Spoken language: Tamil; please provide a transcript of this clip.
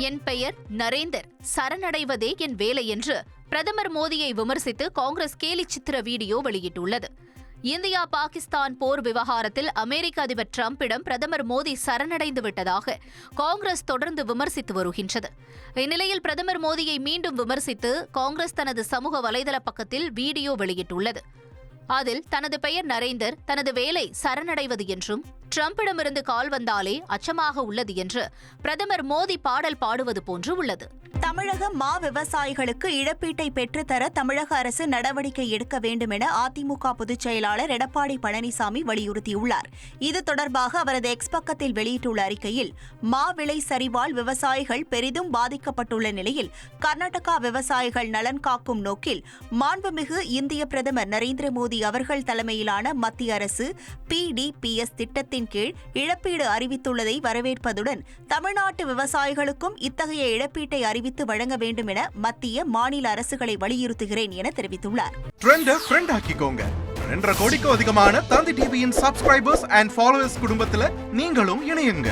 என் பெயர் நரேந்தர், சரணடைவதே என் வேலை என்று பிரதமர் மோடியை விமர்சித்து காங்கிரஸ் கேலி சித்திர வீடியோ வெளியிட்டுள்ளது. இந்தியா பாகிஸ்தான் போர் விவகாரத்தில் அமெரிக்க அதிபர் டிரம்பிடம் பிரதமர் மோடி சரணடைந்து விட்டதாக காங்கிரஸ் தொடர்ந்து விமர்சித்து வருகின்றது. இந்நிலையில் பிரதமர் மோடியை மீண்டும் விமர்சித்து காங்கிரஸ் தனது சமூக வலைதள பக்கத்தில் வீடியோ வெளியிட்டுள்ளது. அதில் தனது பெயர் நரேந்தர், தனது வேலை சரணடைவது என்றும் டிரம்பிடமிருந்து கால் வந்தாலே அச்சமாக உள்ளது என்று பிரதமர் மோடி பாடல் பாடுவது போன்று உள்ளது. தமிழக மா விவசாயிகளுக்கு இழப்பீட்டை பெற்றுத்தர தமிழக அரசு நடவடிக்கை எடுக்க வேண்டும் என அதிமுக பொதுச் செயலாளர் எடப்பாடி பழனிசாமி வலியுறுத்தியுள்ளார். இது தொடர்பாக அவரது எக்ஸ் பக்கத்தில் வெளியிட்டுள்ள அறிக்கையில், மா விலை சரிவால் விவசாயிகள் பெரிதும் பாதிக்கப்பட்டுள்ள நிலையில் கர்நாடகா விவசாயிகள் நலன் காக்கும் நோக்கில் மாண்புமிகு இந்திய பிரதமர் நரேந்திர மோடி அவர்கள் தலைமையிலான மத்திய அரசு PDPS திட்டத்தின் கீழ் இழப்பீடு அறிவித்துள்ளதை வரவேற்பதுடன் தமிழ்நாட்டு விவசாயிகளுக்கும் இத்தகைய இழப்பீட்டை அறிவித்து வழங்க வேண்டும் என மத்திய மாநில அரசுகளை வலியுறுத்துகிறேன் என தெரிவித்துள்ளார். கோடிக்கும் அதிகமான தந்தி டிவியின் சப்ஸ்கிரைபர்ஸ் அண்ட் ஃபாலோவர்ஸ் குடும்பத்தில் நீங்களும் இணையுங்க.